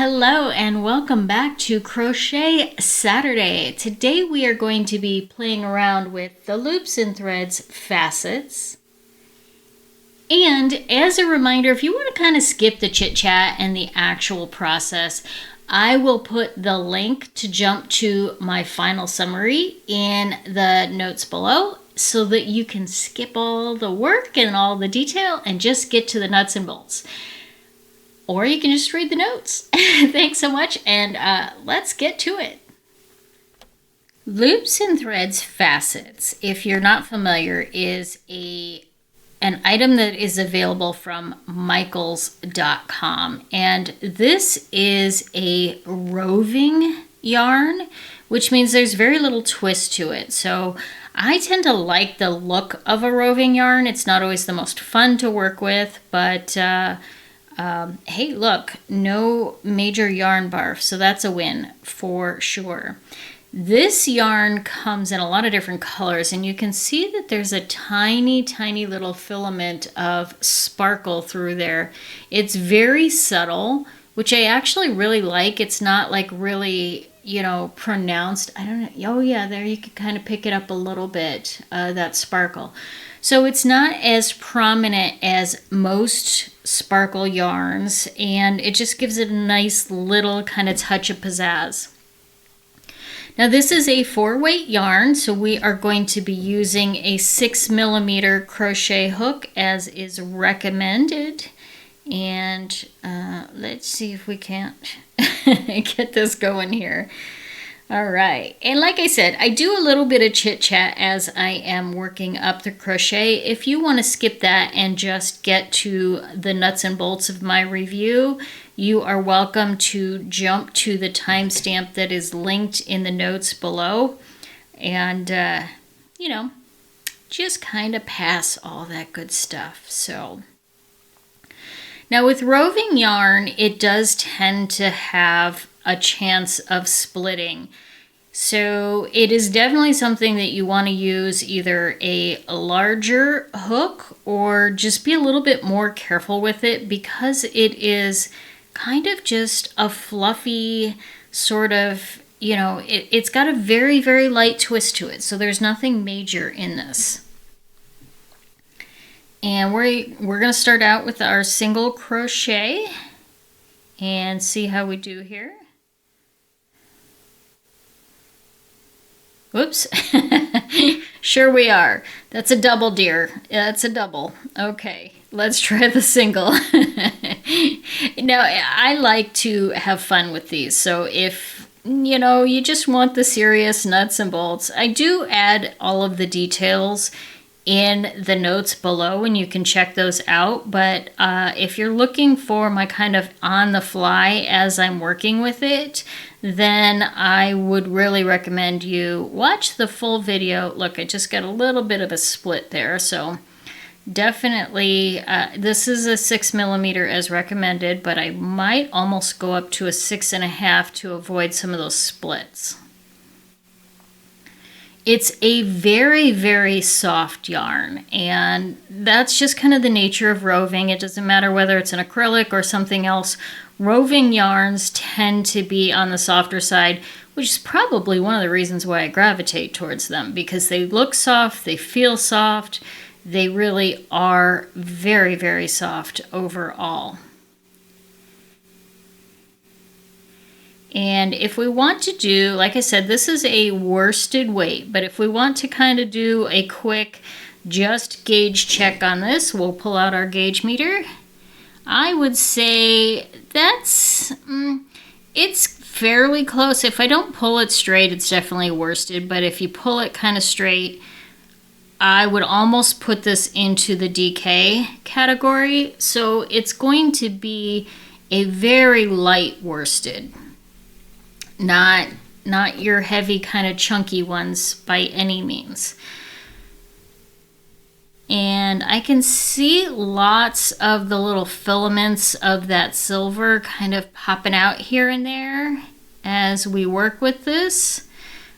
Hello and welcome back to Crochet Saturday. Today we are going to be playing around with the loops and threads facets. And as a reminder, if you want to kind of skip the chit chat and the actual process, I will put the link to jump to my final summary in the notes below so that you can skip all the work and all the detail and just get to the nuts and bolts. Or you can just read the notes. Thanks so much, and let's get to it. Loops and threads facets, if you're not familiar, is an item that is available from michaels.com. And this is a roving yarn, which means there's very little twist to it. So I tend to like the look of a roving yarn. It's not always the most fun to work with, but hey, look, no major yarn barf, so that's a win for sure. This yarn comes in a lot of different colors, and you can see that there's a tiny, tiny little filament of sparkle through there. It's very subtle, which I actually really like. It's not like really, pronounced. I don't know. Oh yeah, there you can kind of pick it up a little bit, that sparkle. So it's not as prominent as most sparkle yarns, and it just gives it a nice little kind of touch of pizzazz. Now this is a 4-weight yarn, so we are going to be using a 6mm crochet hook as is recommended. And let's see if we can't get this going here. All right, and like I said, I do a little bit of chit chat as I am working up the crochet. If you want to skip that and just get to the nuts and bolts of my review, you are welcome to jump to the timestamp that is linked in the notes below and, just kind of pass all that good stuff. So now with roving yarn, it does tend to have a chance of splitting. So it is definitely something that you want to use either a larger hook or just be a little bit more careful with it, because it is kind of just a fluffy sort of, it's got a very, very light twist to it. So there's nothing major in this. And we're going to start out with our single crochet and see how we do here. Whoops. Sure we are. That's a double, dear. That's a double. Okay, let's try the single. Now, I like to have fun with these. So if, you just want the serious nuts and bolts, I do add all of the details in the notes below, and you can check those out. But if you're looking for my kind of on the fly as I'm working with it, then I would really recommend you watch the full video. Look, I just got a little bit of a split there, so definitely this is a 6mm as recommended, but I might almost go up to a 6.5 to avoid some of those splits. It's a very, very soft yarn, and that's just kind of the nature of roving. It doesn't matter whether it's an acrylic or something else. Roving yarns tend to be on the softer side, which is probably one of the reasons why I gravitate towards them, because they look soft, they feel soft, they really are very, very soft overall. And if we want to do, like I said, this is a worsted weight, but if we want to kind of do a quick just gauge check on this, we'll pull out our gauge meter. I would say that's, it's fairly close. If I don't pull it straight, it's definitely worsted, but if you pull it kind of straight, I would almost put this into the DK category. So it's going to be a very light worsted. Not your heavy kind of chunky ones by any means. And I can see lots of the little filaments of that silver kind of popping out here and there as we work with this.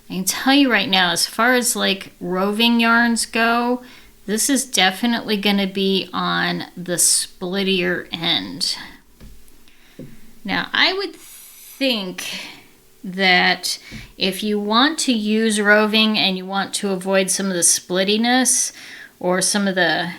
I can tell you right now, as far as like roving yarns go, this is definitely going to be on the splittier end. Now, I would think that if you want to use roving and you want to avoid some of the splittiness or some of the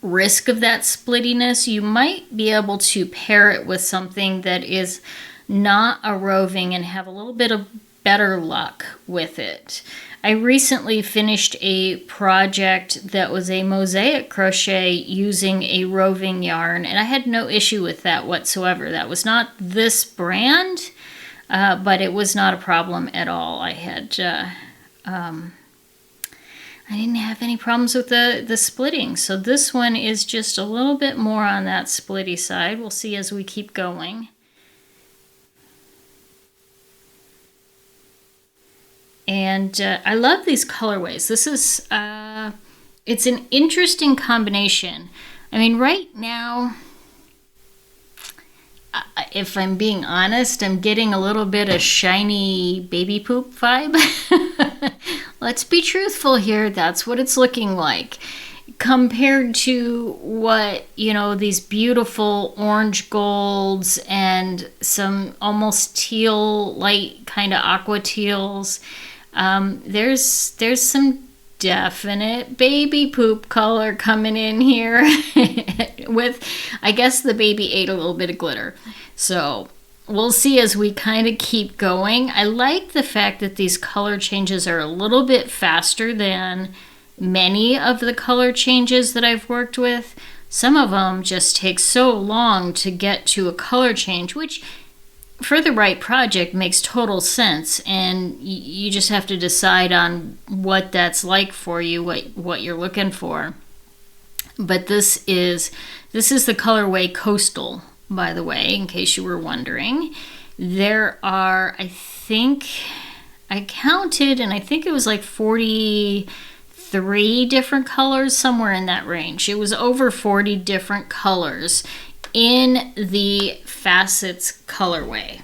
risk of that splittiness, you might be able to pair it with something that is not a roving and have a little bit of better luck with it. I recently finished a project that was a mosaic crochet using a roving yarn, and I had no issue with that whatsoever. That was not this brand, but it was not a problem at all. I didn't have any problems with the splitting. So this one is just a little bit more on that splitty side. We'll see as we keep going. And I love these colorways. This is, it's an interesting combination. I mean, right now, if I'm being honest, I'm getting a little bit of shiny baby poop vibe. Let's be truthful here. That's what it's looking like. Compared to what, you know, these beautiful orange golds and some almost teal, light kind of aqua teals. There's some definite baby poop color coming in here with, I guess the baby ate a little bit of glitter. So we'll see as we kind of keep going. I like the fact that these color changes are a little bit faster than many of the color changes that I've worked with. Some of them just take so long to get to a color change, which for the right project makes total sense, and you just have to decide on what that's like for you, what you're looking for. But this is the colorway Coastal, by the way, in case you were wondering. There are, I think, I counted, and I think it was like 43 different colors, somewhere in that range. It was over 40 different colors in the Facets colorway.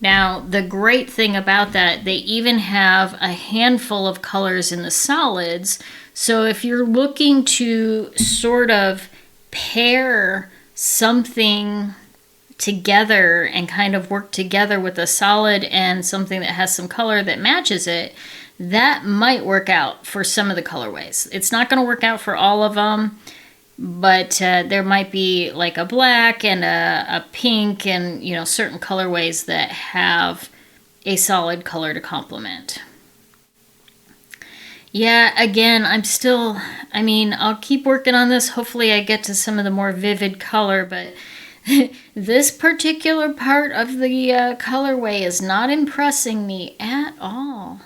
Now, the great thing about that, they even have a handful of colors in the solids. So if you're looking to sort of pair something together and kind of work together with a solid and something that has some color that matches it, that might work out for some of the colorways. It's not going to work out for all of them, but there might be like a black and a pink and, you know, certain colorways that have a solid color to complement. Yeah, again, I'll keep working on this. Hopefully I get to some of the more vivid color, but this particular part of the colorway is not impressing me at all.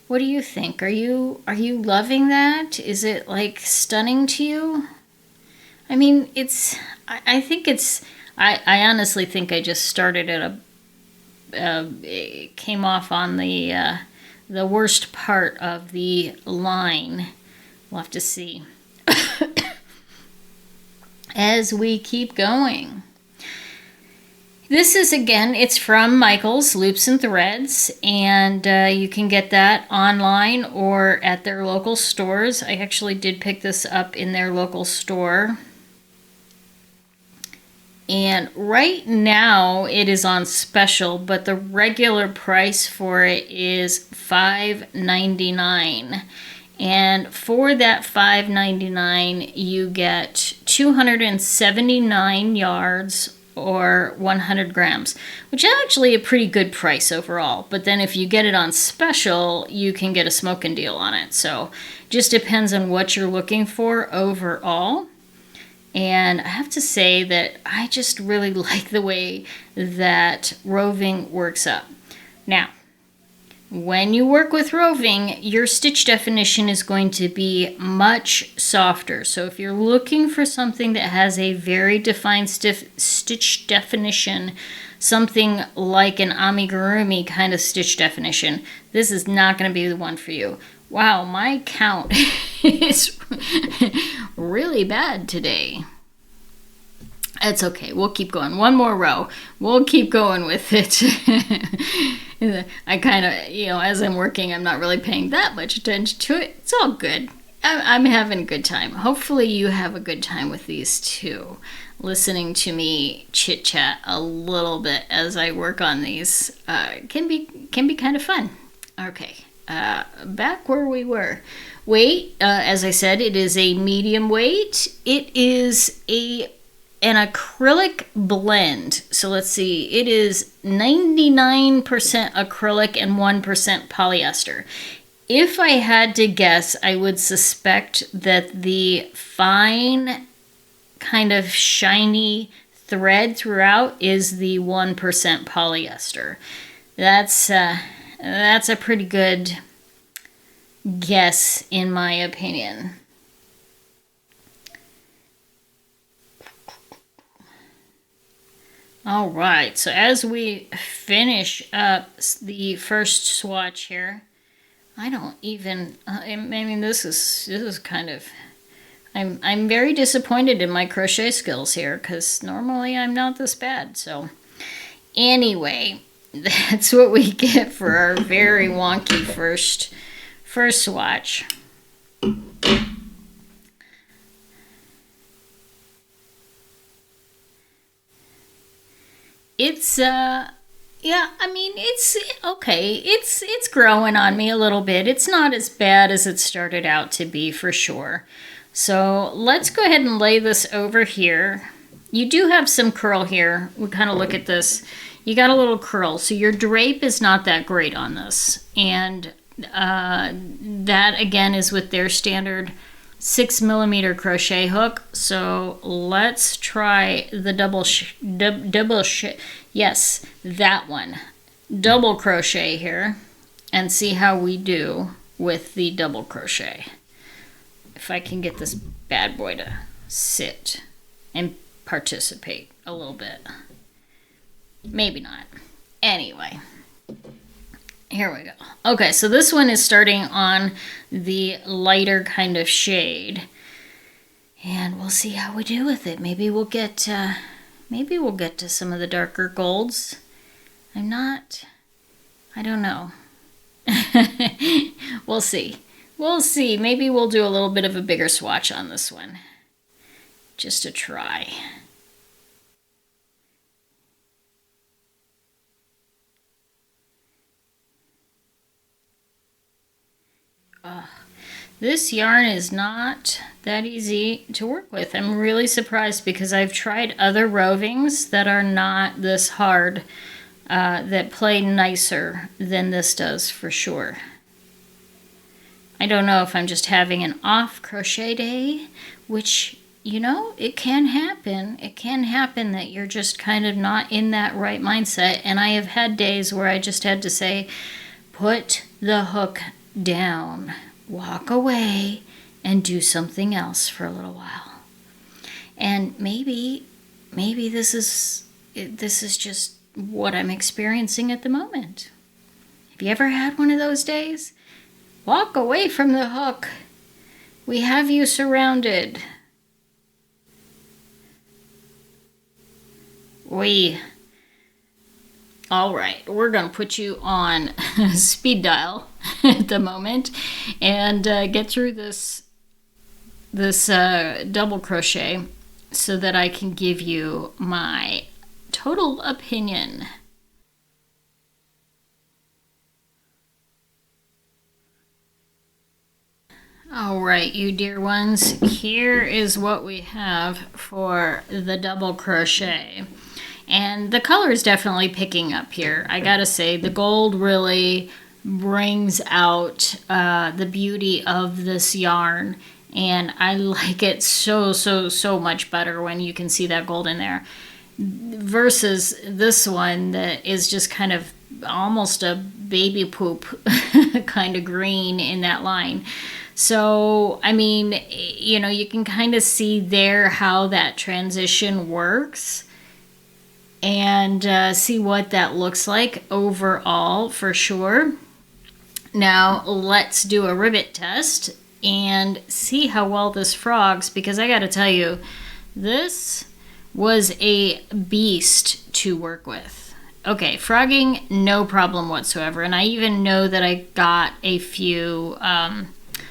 What do you think? Are you loving that? Is it like stunning to you? I mean, I honestly think I just started at it came off on the worst part of the line. We'll have to see as we keep going. This is, again, it's from Michael's Loops and Threads, and you can get that online or at their local stores. I actually did pick this up in their local store. And right now it is on special, but the regular price for it is $5.99. And for that $5.99, you get 279 yards or 100 grams, which is actually a pretty good price overall. But then if you get it on special, you can get a smoking deal on it. So just depends on what you're looking for overall. And I have to say that I just really like the way that roving works up. Now, when you work with roving, your stitch definition is going to be much softer. So if you're looking for something that has a very defined stitch definition, something like an amigurumi kind of stitch definition, this is not going to be the one for you. Wow, my count is really bad today. It's okay. We'll keep going. One more row. We'll keep going with it. I kind of, as I'm working, I'm not really paying that much attention to it. It's all good. I'm having a good time. Hopefully you have a good time with these too. listening to me chit chat a little bit as I work on these can be kind of fun. Okay, back where we were. Weight, as I said, it is a medium weight. It is an acrylic blend. So let's see, it is 99% acrylic and 1% polyester. If I had to guess, I would suspect that the fine kind of shiny thread throughout is the 1% polyester. That's a pretty good guess in my opinion. All right, so as we finish up the first swatch here, I mean, this is kind of, I'm very disappointed in my crochet skills here because normally I'm not this bad. So anyway, that's what we get for our very wonky first swatch. It's yeah, I mean, it's okay. It's growing on me a little bit. It's not as bad as it started out to be for sure. So let's go ahead and lay this over here. You do have some curl here. We kind of look at this. You got a little curl, so your drape is not that great on this. And that again is with their standard 6mm crochet hook. So let's try the yes, that one. Double crochet here and see how we do with the double crochet. If I can get this bad boy to sit and participate a little bit. Maybe not. Anyway. Here we go. Okay, so this one is starting on the lighter kind of shade. And we'll see how we do with it. Maybe we'll get to some of the darker golds. I don't know. We'll see. We'll see. Maybe we'll do a little bit of a bigger swatch on this one. Just to try. This yarn is not that easy to work with. I'm really surprised because I've tried other rovings that are not this hard, that play nicer than this does for sure. I don't know if I'm just having an off crochet day, which, you know, it can happen. It can happen that you're just kind of not in that right mindset. And I have had days where I just had to say, put the hook down, walk away, and do something else for a little while. And maybe this is just what I'm experiencing at the moment. Have you ever had one of those days? Walk away from the hook. We have you surrounded. All right, we're going to put you on speed dial at the moment and get through this double crochet so that I can give you my total opinion. All right, you dear ones, here is what we have for the double crochet. And the color is definitely picking up here. I gotta say, the gold really brings out the beauty of this yarn. And I like it so much better when you can see that gold in there. Versus this one that is just kind of almost a baby poop kind of green in that line. So, I mean, you know, you can kind of see there how that transition works and see what that looks like overall for sure. Now, let's do a rivet test and see how well this frogs, because I got to tell you, this was a beast to work with. Okay, frogging, no problem whatsoever. And I even know that I got a few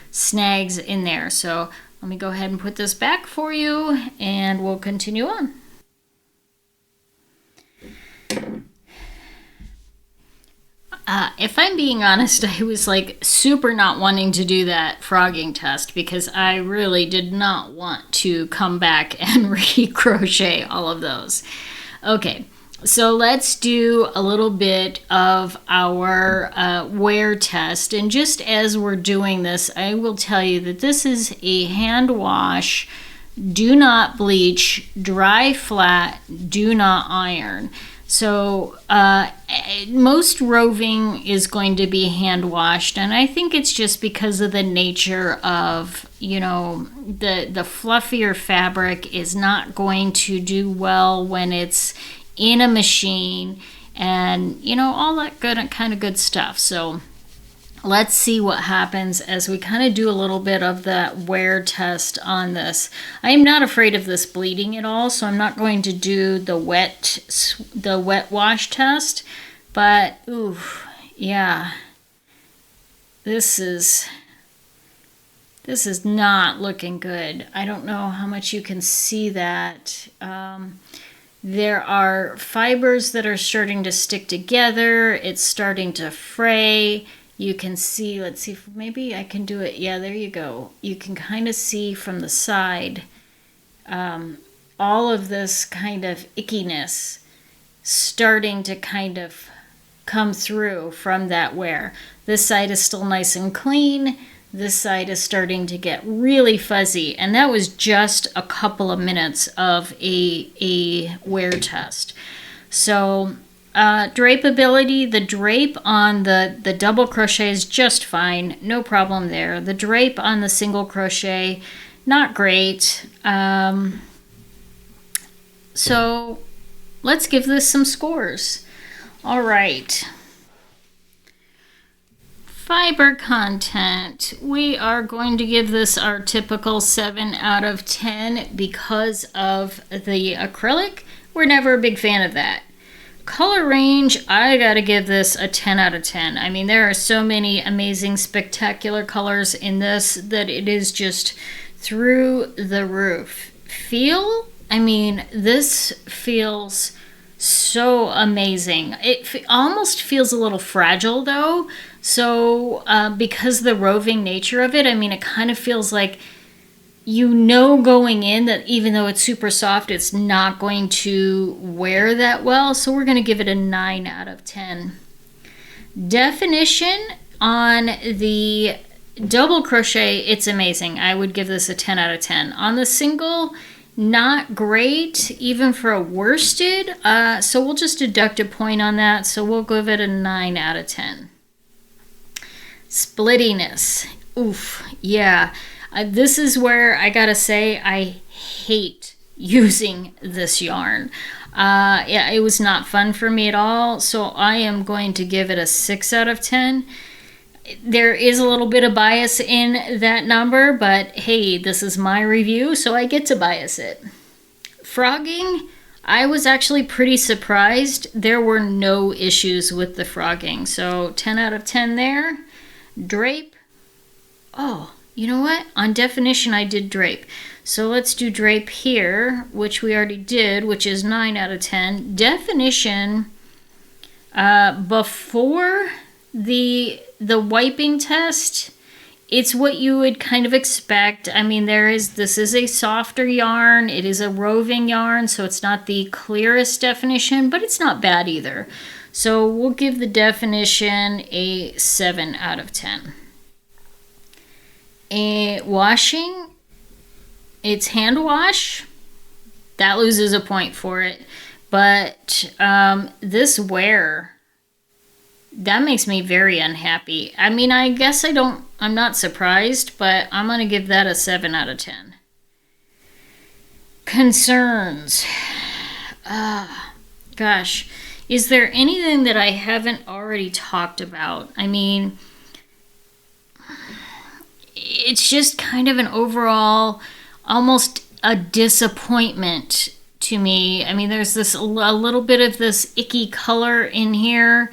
snags in there. So let me go ahead and put this back for you and we'll continue on. If I'm being honest, I was like super not wanting to do that frogging test because I really did not want to come back and re-crochet all of those. Okay, so let's do a little bit of our wear test. And just as we're doing this, I will tell you that this is a hand wash, do not bleach, dry flat, do not iron. So most roving is going to be hand washed, and I think it's just because of the nature of, you know, the fluffier fabric is not going to do well when it's in a machine, and you know, all that kind of good stuff. So let's see what happens as we kind of do a little bit of that wear test on this. I am not afraid of this bleeding at all, so I'm not going to do the wet wash test. But ooh, yeah, this is not looking good. I don't know how much you can see that. There are fibers that are starting to stick together. It's starting to fray. You can see, let's see if maybe I can do it. Yeah, there you go. You can kind of see from the side all of this kind of ickiness starting to kind of come through from that wear. This side is still nice and clean. This side is starting to get really fuzzy. And that was just a couple of minutes of a wear test. So drapeability, the drape on the double crochet is just fine, no problem there. The drape on the single crochet, not great. So let's give this some scores. All right. Fiber content, we are going to give this our typical 7 out of 10 because of the acrylic. We're never a big fan of that. Color range, I gotta give this a 10 out of 10. I mean, there are so many amazing, spectacular colors in this that it is just through the roof. Feel, I mean, this feels so amazing. It almost feels a little fragile though. So because the roving nature of it, I mean, it kind of feels like, you know, going in that even though it's super soft, it's not going to wear that well. So we're going to give it a 9 out of 10. Definition on the double crochet, it's amazing. I would give this a 10 out of 10. On the single, not great, even for a worsted. So we'll just deduct a point on that. So we'll give it a 9 out of 10. Splittiness. Oof, yeah. This is where I gotta say I hate using this yarn. Yeah, it was not fun for me at all, so I am going to give it a 6 out of 10. There is a little bit of bias in that number, but hey, this is my review, so I get to bias it. Frogging, I was actually pretty surprised. There were no issues with the frogging, so 10 out of 10 there. Drape, oh, you know what? On definition, I did drape. So let's do drape here, which we already did, which is 9 out of 10. Definition, before the wiping test, it's what you would kind of expect. I mean, this is a softer yarn. It is a roving yarn, so it's not the clearest definition, but it's not bad either. So we'll give the definition a 7 out of 10. Washing, it's hand wash. That loses a point for it. But this wear, that makes me very unhappy. I mean, I guess I'm not surprised, but I'm going to give that a 7 out of 10. Concerns. Gosh. Is there anything that I haven't already talked about? I mean, it's just kind of an overall, almost a disappointment to me. I mean, there's a little bit of this icky color in here.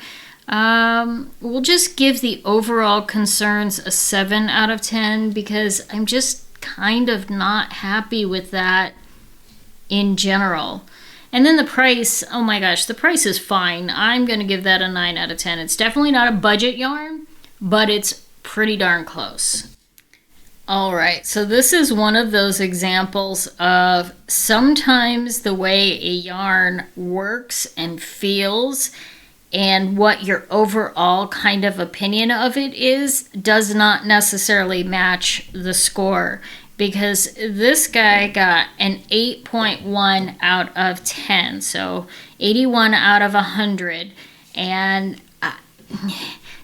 We'll just give the overall concerns a 7 out of 10 because I'm just kind of not happy with that in general. And then the price, oh my gosh, the price is fine. I'm going to give that a 9 out of 10. It's definitely not a budget yarn, but it's pretty darn close. All right, so this is one of those examples of sometimes the way a yarn works and feels and what your overall kind of opinion of it is does not necessarily match the score, because this guy got an 8.1 out of 10, so 81 out of 100, and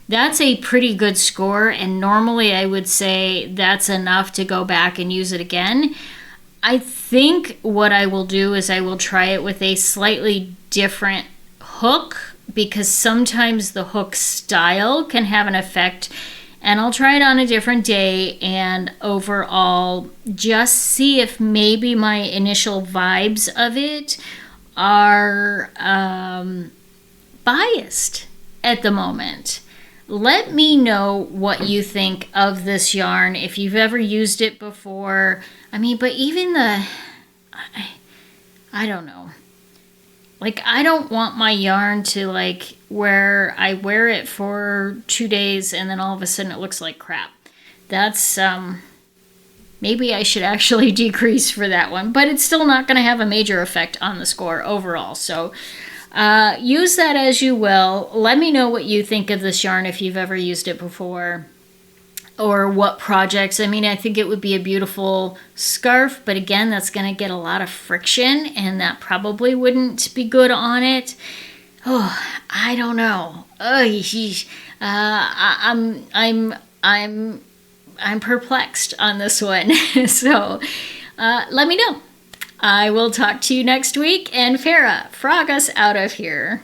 that's a pretty good score, and normally I would say that's enough to go back and use it again. I think what I will do is I will try it with a slightly different hook, because sometimes the hook style can have an effect, and I'll try it on a different day and overall just see if maybe my initial vibes of it are biased at the moment. Let me know what you think of this yarn, if you've ever used it before. I mean, but even I don't know. Like, I don't want my yarn to, like, where I wear it for 2 days and then all of a sudden it looks like crap. That's, maybe I should actually decrease for that one. But it's still not going to have a major effect on the score overall. So, use that as you will. Let me know what you think of this yarn if you've ever used it before, or what projects. I mean, I think it would be a beautiful scarf, but again, that's going to get a lot of friction, and that probably wouldn't be good on it. Oh, I don't know. I'm perplexed on this one. So, let me know. I will talk to you next week, and Farah, frog us out of here.